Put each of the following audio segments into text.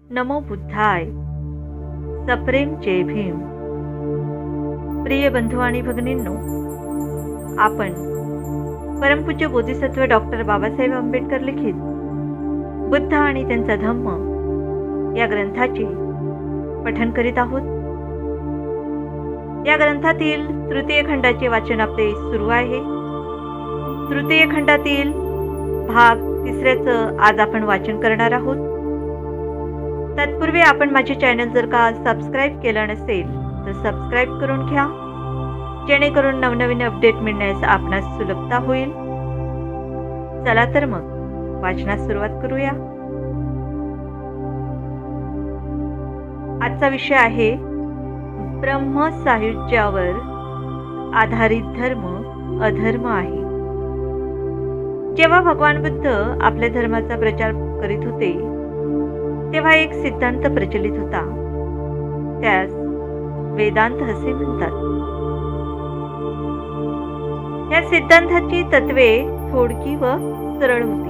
नमो बुद्धाय. सप्रेम जय भीम. प्रिय बंधू आणि भगिनींनो, आपण परमपूज्य बोधिसत्व डॉक्टर बाबासाहेब आंबेडकर लिखित बुद्ध आणि त्यांचा धम्म या ग्रंथाचे पठण करीत आहोत. या ग्रंथातील तृतीय खंडाचे वाचन आपले सुरू आहे. तृतीय खंडातील भाग 3चं आज आपण वाचन करणार आहोत. तत्पूर्वी आपण माझे चॅनल जर का सबस्क्राईब केलं नसेल तर सबस्क्राईब करून घ्या, जेणेकरून नवनवीन अपडेट मिळण्यास आपणास सुलभता होईल. चला तर मग वाचनास सुरुवात करूया. आजचा विषय आहे ब्रह्मसायुज्यावर आधारित धर्म अधर्म आहे. जेव्हा भगवान बुद्ध आपल्या धर्माचा प्रचार करीत होते तेव्हा एक सिद्धांत प्रचलित होता. त्यास वेदांत असे म्हणतात. या सिद्धांताची तत्वे थोडकी व सरळ होती.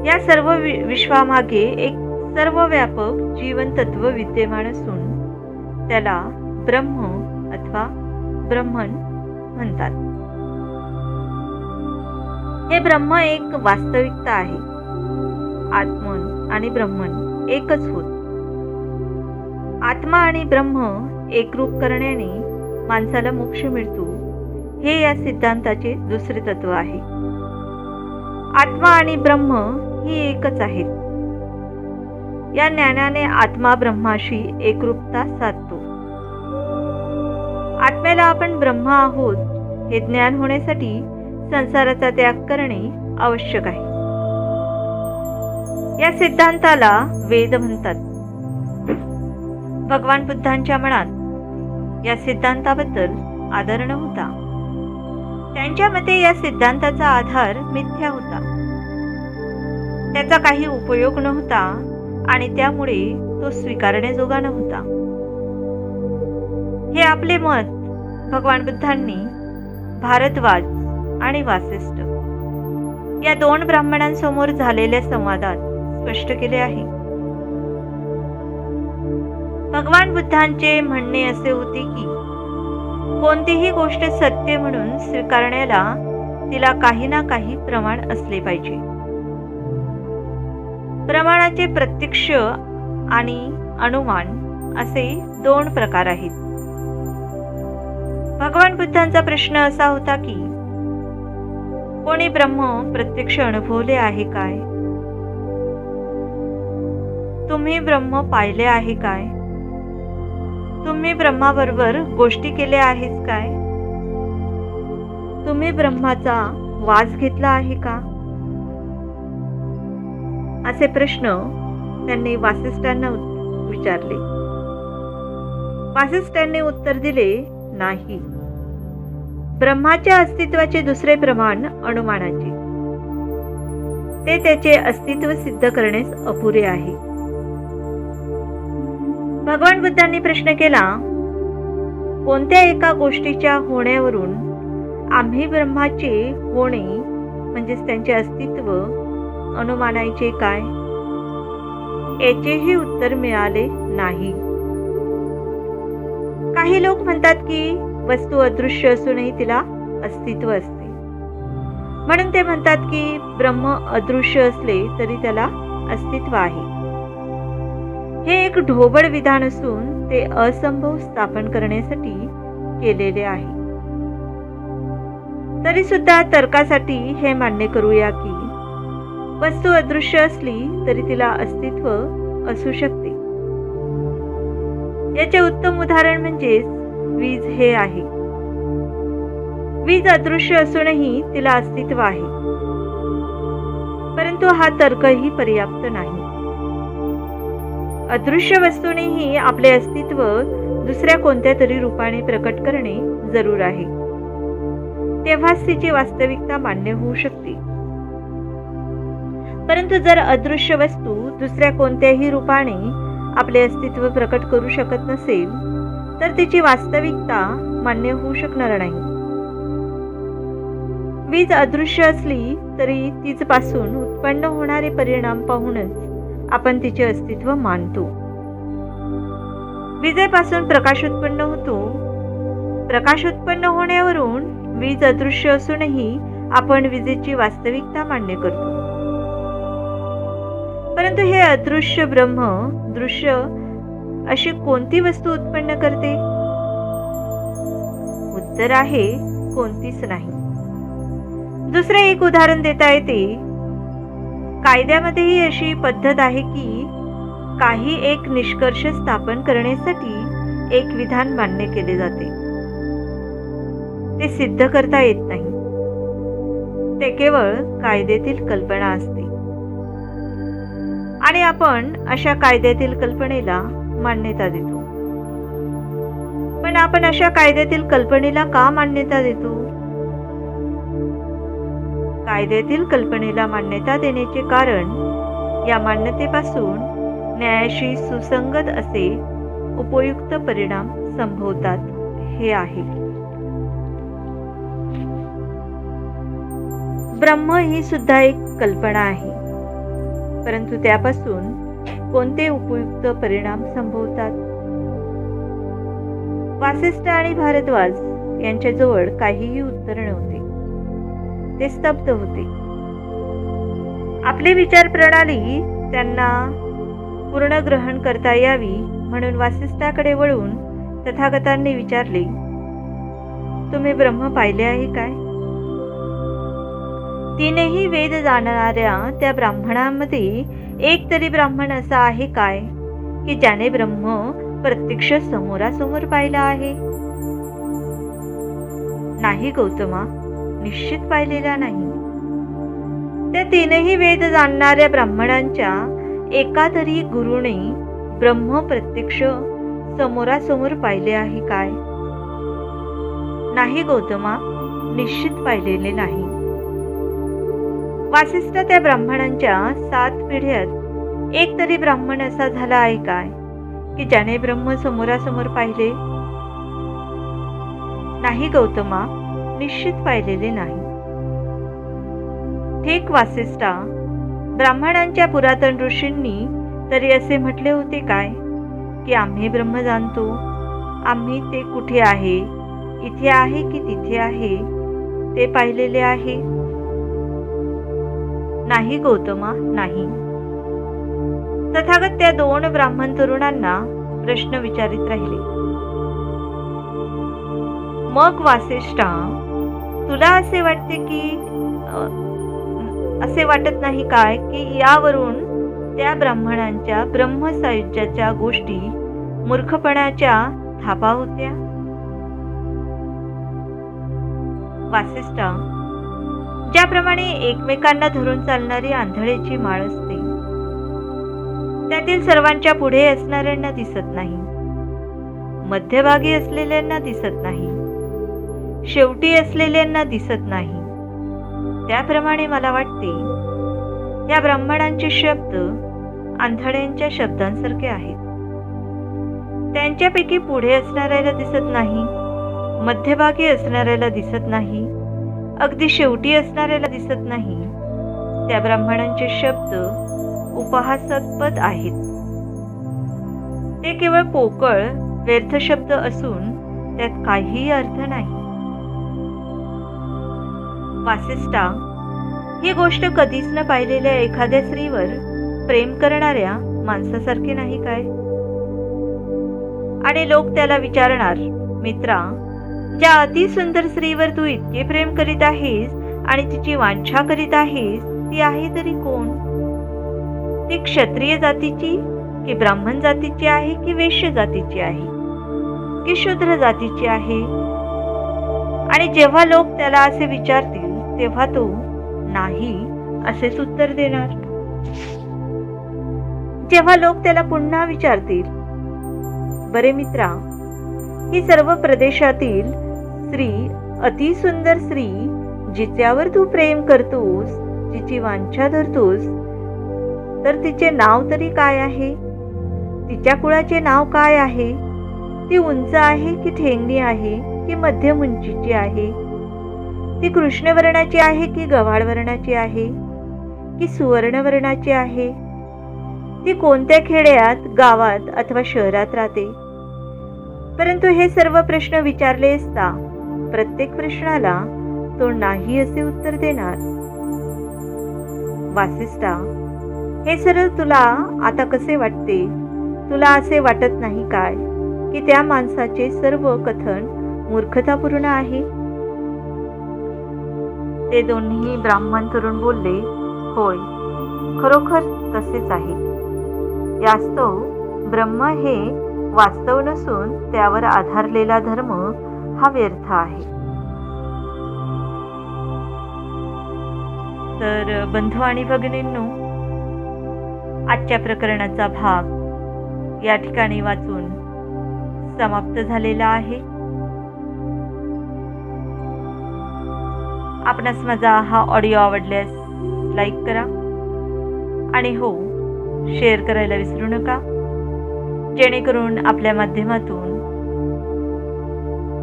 या सर्व विश्वामागे एक सर्वव्यापक जीवन तत्व विद्यमान असून त्याला ब्रह्म अथवा ब्रह्मन म्हणतात. हे ब्रह्म एक वास्तविकता आहे. आत्मन आणि ब्रह्मन एकच होत. आत्मा आणि ब्रह्म एकरूप करण्याने माणसाला मोक्ष मिळतो, हे या सिद्धांताचे दुसरे तत्व आहे. आत्मा आणि ब्रह्म ही एकच आहेत. या ज्ञानाने आत्मा ब्रह्माशी एकरूपता साधतो. आत्म्याला आपण ब्रह्म आहोत हे ज्ञान होण्यासाठी संसाराचा त्याग करणे आवश्यक आहे. या सिद्धांताला वेद म्हणतात. भगवान बुद्धांच्या मनात या सिद्धांताबद्दल आदर नव्हता. त्यांच्या मते या सिद्धांताचा आधार मिथ्या होता, त्याचा काही उपयोग नव्हता आणि त्यामुळे तो स्वीकारण्याजोगा नव्हता. हे आपले मत भगवान बुद्धांनी भारद्वाज आणि वासिष्ठ या 2 ब्राह्मणांसमोर झालेल्या संवादात स्पष्ट केले आहे. भगवान बुद्धांचे म्हणणे असे होते की कोणतीही गोष्ट सत्य म्हणून स्वीकारण्याला तिला काही ना काही प्रमाण असले पाहिजे. प्रमाणाचे प्रत्यक्ष आणि अनुमान असे 2 प्रकार आहेत. भगवान बुद्धांचा प्रश्न असा होता की कोणी ब्रह्म प्रत्यक्ष अनुभवले आहे काय? तुम्ही ब्रह्म पाहिले आहे काय? तुम्ही ब्रह्माबरोबर गोष्टी केल्या आहेत काय? तुम्ही ब्रह्माचा वास घेतला आहे का? असे प्रश्न त्यांनी वासिष्ठांना विचारले. वासिष्ठांनी उत्तर दिले, नाही. ब्रह्माच्या अस्तित्वाचे दुसरे प्रमाण अनुमानाचे. ते त्याचे अस्तित्व सिद्ध करण्यास अपुरे आहे. भगवान बुद्धांनी प्रश्न केला, कोणत्या एका गोष्टीच्या होण्यावरून आम्ही ब्रह्माचे होणे म्हणजेच त्यांचे अस्तित्व अनुमानायचे काय? याचेही उत्तर मिळाले नाही. काही लोक म्हणतात की वस्तू अदृश्य असूनही तिला अस्तित्व असते, म्हणून ते म्हणतात की ब्रह्म अदृश्य असले तरी त्याला अस्तित्व आहे. हे एक ढोबळ विधान असून ते असंभव स्थापन करण्यासाठी केलेले आहे. तरी सुद्धा तर्कासाठी हे मान्य करूया की वस्तू अदृश्य असली तरी तिला अस्तित्व असू शकते. याचे उत्तम उदाहरण म्हणजेच वीज हे आहे. वीज अदृश्य असूनही तिला अस्तित्व आहे, परंतु हा तर्कही पर्याप्त नाही. अदृश्य वस्तूनेही आपले अस्तित्व दुसऱ्या कोणत्या तरी रूपाने प्रकट करणे जरूर आहे. तेव्हाच तिची वास्तविकता मान्य होऊ शकते. परंतु जर अदृश्य वस्तू दुसऱ्या कोणत्याही रूपाने आपले अस्तित्व प्रकट करू शकत नसेल तर तिची वास्तविकता मान्य होऊ शकणार नाही. वीज अदृश्य असली तरी तिचपासून उत्पन्न होणारे परिणाम पाहूनच आपण तिचे अस्तित्व मानतो. विजेपासून प्रकाश उत्पन्न होतो. प्रकाश उत्पन्न होण्यावरून वीज अदृश्य असूनही आपण विजेची वास्तविकता मान्य करतो. परंतु हे अदृश्य ब्रह्म दृश्य अशी कोणती वस्तू उत्पन्न करते? उत्तर आहे कोणतीच नाही. दुसरे एक उदाहरण देता येते. कायद्यामध्येही अशी पद्धत आहे की काही एक निष्कर्ष स्थापन करण्यासाठी एक विधान मान्य केले जाते. ते सिद्ध करता येत नाही. ते केवळ कायद्यातील कल्पना असते आणि आपण अशा कायद्यातील कल्पनेला मान्यता देतो. पण आपण अशा कायद्यातील कल्पनेला का मान्यता देतो? कायद्यातील कल्पनेला मान्यता देण्याचे कारण या मान्यतेपासून न्यायाशी सुसंगत असे उपयुक्त परिणाम संभवतात हे आहे. ब्रह्म ही सुद्धा एक कल्पना आहे, परंतु त्यापासून कोणते उपयुक्त परिणाम संभवतात? वासिष्ठ आणि भारद्वाज यांच्याजवळ काहीही उत्तर नव्हते. ते स्तब्ध होते. आपली विचार प्रणाली त्यांना पूर्ण ग्रहण करता यावी म्हणून वासिष्ठाकडे वळून तथागतांनी विचारले, तुम्ही ब्रह्म पाहिले आहे काय? तीनही वेद जाणणाऱ्या त्या ब्राह्मणांमध्ये एक तरी ब्राह्मण असा आहे काय की ज्याने ब्रह्म प्रत्यक्ष समोरासमोर पाहिला आहे? नाही गौतमा, निश्चित पाहिलेला नाही. त्या तीनही वेद जाणणाऱ्या ब्राह्मणांच्या एका तरी गुरुने ब्रह्म प्रत्यक्ष समोरासमोर पाहिले आहे काय? नाही गौतमा, निश्चित पाहिलेले नाही. वासिष्ठ त्या ब्राह्मणांच्या 7 पिढ्यात एक तरी ब्राह्मण असा झाला आहे काय की ज्याने ब्रह्म समोरासमोर पाहिले? नाही गौतमा, निश्चित पाहिलेले नाही. ठीक वासिष्ठा, ब्राह्मणांच्या पुरातन ऋषींनी तरी असे म्हटले होते काय की आम्ही ब्रह्म जाणतो, आम्ही ते कुठे आहे, इथे आहे की तिथे आहे, ते पाहिलेले आहे? नाही गौतमा, नाही. तथागत त्या 2 ब्राह्मण तरुणांना प्रश्न विचारित राहिले. मग वासिष्ठा, तुला असे वाटते की असे वाटत नाही काय की यावरून त्या ब्राह्मणांच्या ब्रह्मसायुज्याच्या गोष्टी मूर्खपणाच्या थापा होत्या? वासिष्ठा, ज्याप्रमाणे एकमेकांना धरून चालणारी आंधळेची माळ असते, त्यातील सर्वांच्या पुढे असणाऱ्यांना दिसत नाही, मध्यभागी असलेल्यांना दिसत नाही, शेवटी असलेल्यांना दिसत नाही, त्याप्रमाणे मला वाटते या ब्राह्मणांचे शब्द आंधळ्यांच्या शब्दांसारखे आहेत. त्यांच्यापैकी पुढे असणाऱ्याला दिसत नाही, मध्यभागी असणाऱ्याला दिसत नाही, अगदी शेवटी असणाऱ्याला दिसत नाही. त्या ब्राह्मणांचे शब्द उपहासास्पद आहेत. ते केवळ पोकळ व्यर्थ शब्द असून त्यात काहीही अर्थ नाही. वासिष्ठा, ही गोष्ट कधीच न पाहिलेल्या एखाद्या स्त्रीवर प्रेम करणाऱ्या माणसासारखे नाही काय? आणि लोक त्याला विचारणार, मित्रा, ज्या अतिसुंदर स्त्रीवर तू इतके प्रेम करीत आहेस आणि तिची वांछा करीत आहेस, ती आहे तरी कोण? ती क्षत्रिय जातीची की ब्राह्मण जातीची आहे की वैश्य जातीची आहे की शूद्र जातीची आहे? आणि जेव्हा लोक त्याला असे विचारतील तेव्हा तो नाही असेच उत्तर देणार. जेव्हा लोक त्याला पुन्हा विचारतील, बरे मित्रा, ही सर्व प्रदेशातील स्त्री, अतिसुंदर स्त्री जिच्यावर तू प्रेम करतोस, जिची वांछा धरतोस, तर तिचे नाव तरी काय आहे? तिच्या कुळाचे नाव काय आहे? ती उंच आहे की ठेंगणी आहे की मध्यम उंचीची आहे? ती कृष्णवर्णाची आहे की गव्हाळ वर्णाची आहे की सुवर्ण वर्णाची आहे? ती कोणत्या खेड्यात, गावात अथवा शहरात राहते. परंतु हे सर्व प्रश्न विचारले असता प्रत्येक प्रश्नाला तो नाही असे उत्तर देणार. वासिष्ठा, हे सरळ तुला आता कसे वाटते? तुला असे वाटत नाही काय की त्या माणसाचे सर्व कथन मूर्खतापूर्ण आहे? ते दोन्ही ब्राह्मण तरुण बोलले, होय, खरोखर तसेच आहे. यास्तव ब्रह्म हे वास्तव नसून त्यावर आधारलेला धर्म हा व्यर्थ आहे. तर बंधू आणि भगिनींनो, आजच्या प्रकरणाचा भाग या ठिकाणी वाचून समाप्त झालेला आहे. आपणास माझा हा ऑडिओ आवडल्यास लाईक करा आणि हो, शेअर करायला विसरू नका, जेणेकरून आपल्या माध्यमातून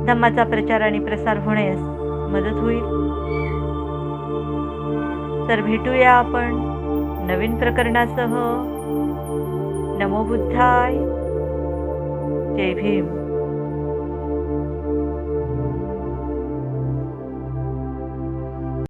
धम्माचा प्रचार आणि प्रसार होण्यास मदत होईल. तर भेटूया आपण नवीन प्रकरणासह. नमो बुद्धाय. जय भीम.